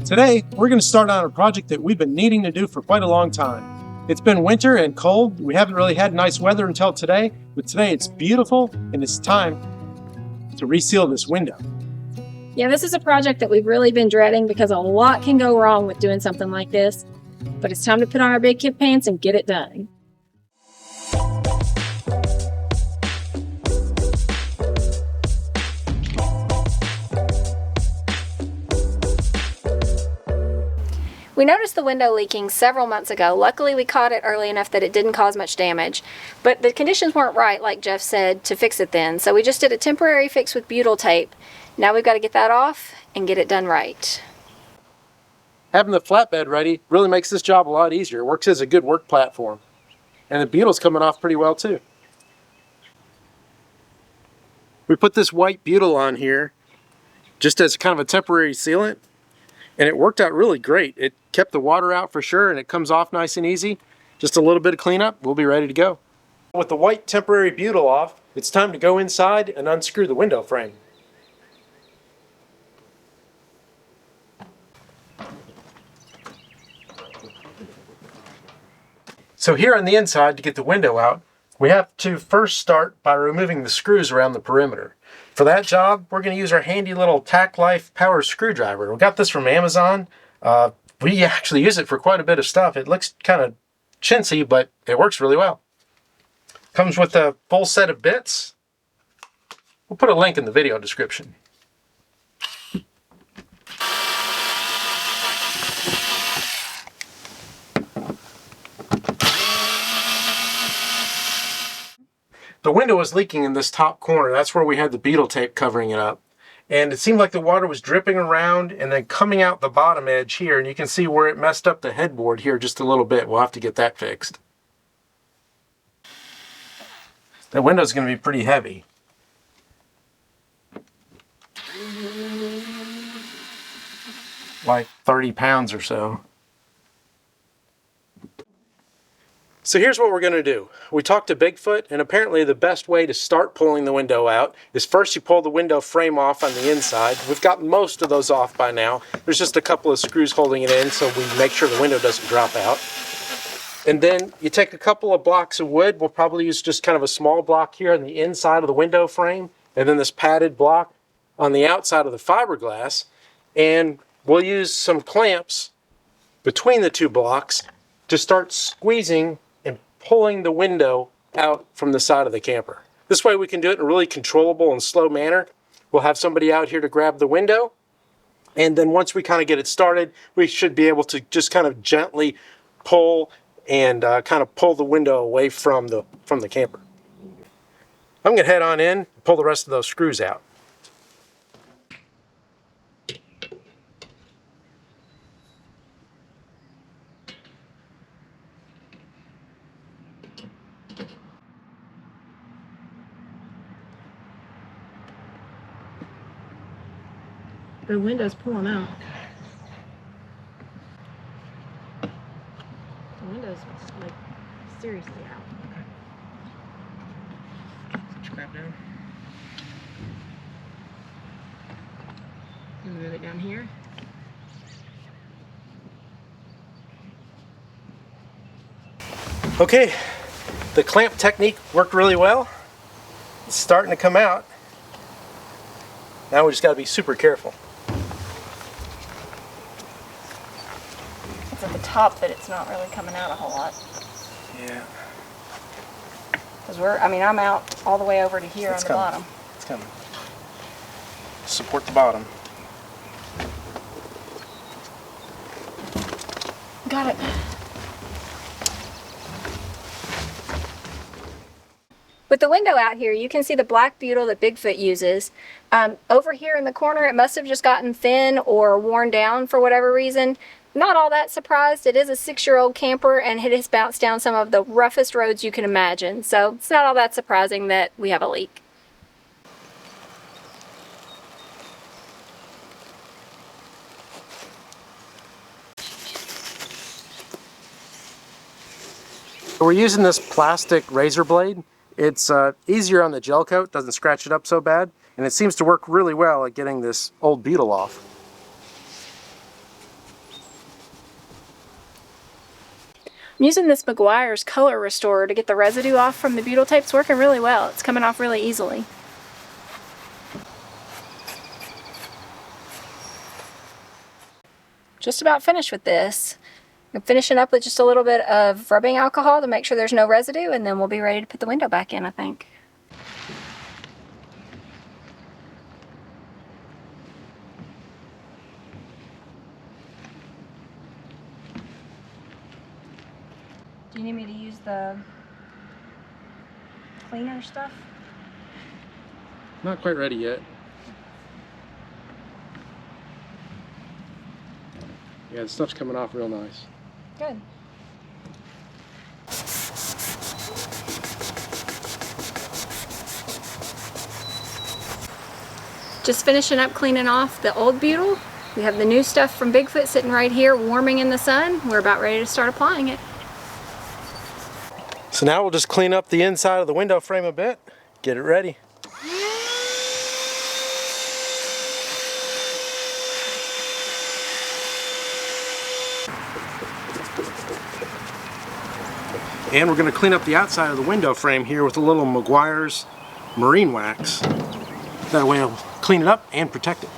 Today, we're going to start on a project that we've been needing to do for quite a long time. It's been winter and cold. We haven't really had nice weather until today, but today it's beautiful and it's time to reseal this window. Yeah, this is a project that we've really been dreading because a lot can go wrong with doing something like this. But it's time to put on our big kid pants and get it done. We noticed the window leaking several months ago. Luckily, we caught it early enough that it didn't cause much damage. But the conditions weren't right, like Jeff said, to fix it then. So we just did a temporary fix with butyl tape. Now we've got to get that off and get it done right. Having the flatbed ready really makes this job a lot easier. It works as a good work platform. And the butyl's coming off pretty well too. We put this white butyl on here just as kind of a temporary sealant. And it worked out really great. It kept the water out for sure, and it comes off nice and easy. Just a little bit of cleanup, we'll be ready to go. With the white temporary butyl off, it's time to go inside and unscrew the window frame. So here on the inside, to get the window out, we have to first start by removing the screws around the perimeter. For that job, we're going to use our handy little Tack Life power screwdriver. We got this from Amazon. We actually use it for quite a bit of stuff. It looks kind of chintzy, but it works really well. Comes with a full set of bits. We'll put a link in the video description. The window was leaking in this top corner. That's where we had the butyl tape covering it up. And it seemed like the water was dripping around and then coming out the bottom edge here. And you can see where it messed up the headboard here just a little bit. We'll have to get that fixed. That window's going to be pretty heavy. Like 30 pounds or so. So here's what we're going to do. We talked to Bigfoot, and apparently the best way to start pulling the window out is first you pull the window frame off on the inside. We've got most of those off by now. There's just a couple of screws holding it in so we make sure the window doesn't drop out. And then you take a couple of blocks of wood. We'll probably use just kind of a small block here on the inside of the window frame, and then this padded block on the outside of the fiberglass. And we'll use some clamps between the two blocks to start squeezing and pulling the window out from the side of the camper. This way we can do it in a really controllable and slow manner. We'll have somebody out here to grab the window, and then once we kind of get it started, we should be able to just kind of gently pull and kind of pull the window away from the camper. I'm going to head on in and pull the rest of those screws out. The window's pulling out. The window's like seriously out. Put your clamp down. Move it down here. Okay, the clamp technique worked really well. It's starting to come out. Now we just got to be super careful. It's at the top that it's not really coming out a whole lot. Yeah. Because I'm out all the way over to here on the bottom. It's coming. Support the bottom. Got it. With the window out here, you can see the black butyl that Bigfoot uses. Over here in the corner, it must have just gotten thin or worn down for whatever reason. Not all that surprised. It is a 6-year-old camper and it has bounced down some of the roughest roads you can imagine. So it's not all that surprising that we have a leak. We're using this plastic razor blade. It's easier on the gel coat, doesn't scratch it up so bad, and it seems to work really well at getting this old beetle off. I'm using this McGuire's color restorer to get the residue off from the butyl tape. It's working really well. It's coming off really easily. Just about finished with this. I'm finishing up with just a little bit of rubbing alcohol to make sure there's no residue, and then we'll be ready to put the window back in, I think. Do you need me to use the cleaner stuff? Not quite ready yet. Yeah, the stuff's coming off real nice. Good. Just finishing up cleaning off the old butyl. We have the new stuff from Bigfoot sitting right here warming in the sun. We're about ready to start applying it. So now we'll just clean up the inside of the window frame a bit, get it ready. And we're going to clean up the outside of the window frame here with a little McGuire's marine wax. That way it'll clean it up and protect it.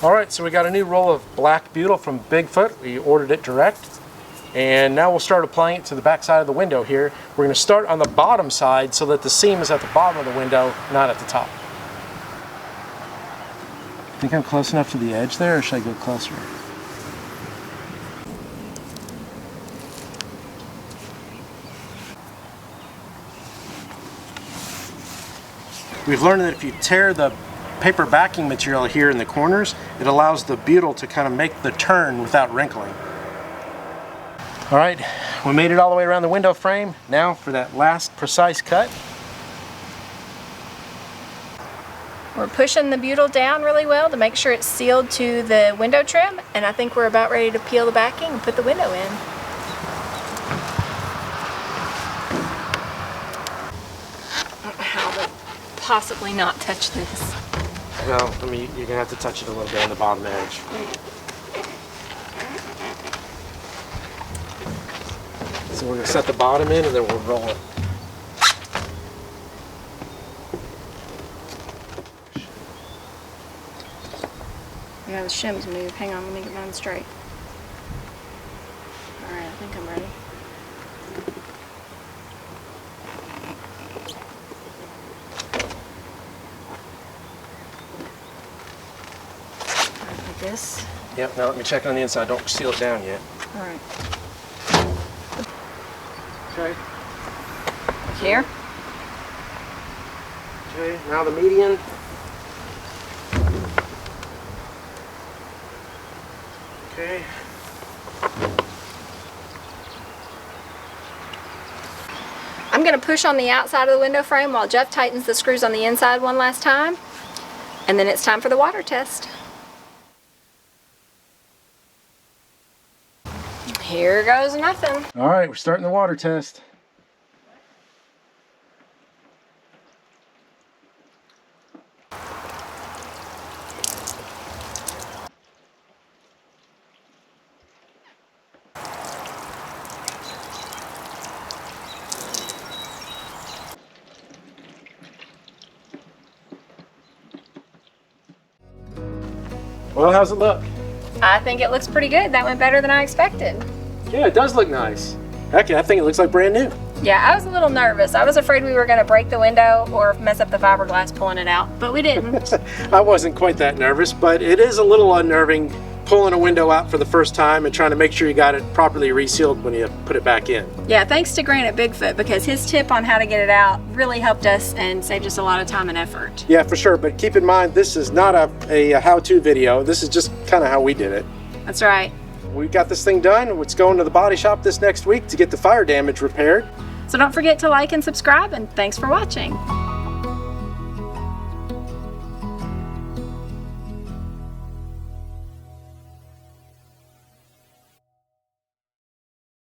Alright, so we got a new roll of black butyl from Bigfoot. We ordered it direct. And now we'll start applying it to the back side of the window here. We're going to start on the bottom side so that the seam is at the bottom of the window, not at the top. Think I'm close enough to the edge there, or should I go closer? We've learned that if you tear the paper backing material here in the corners, it allows the butyl to kind of make the turn without wrinkling. All right, we made it all the way around the window frame. Now for that last precise cut. We're pushing the butyl down really well to make sure it's sealed to the window trim, and I think we're about ready to peel the backing and put the window in. I don't know how to possibly not touch this. Well, I mean, you're gonna have to touch it a little bit on the bottom edge. So we're gonna set the bottom in and then we'll roll it. Yeah, the shims move. Hang on, let me get mine straight. Alright, I think I'm ready. Like this. Yep, now let me check on the inside. Don't seal it down yet. Alright. Okay. Here. Okay, now the median. Okay. I'm going to push on the outside of the window frame while Jeff tightens the screws on the inside one last time. And then it's time for the water test. Here goes nothing. All right, we're starting the water test. Well, how's it look? I think it looks pretty good. That went better than I expected. Yeah, it does look nice. Heck, I think it looks like brand new. Yeah, I was a little nervous. I was afraid we were going to break the window or mess up the fiberglass pulling it out, but we didn't. I wasn't quite that nervous, but it is a little unnerving pulling a window out for the first time and trying to make sure you got it properly resealed when you put it back in. Yeah, thanks to Grant at Bigfoot, because his tip on how to get it out really helped us and saved us a lot of time and effort. Yeah, for sure, but keep in mind this is not a how-to video. This is just kind of how we did it. That's right. We got this thing done. It's going to the body shop this next week to get the fire damage repaired. So don't forget to like and subscribe, and thanks for watching.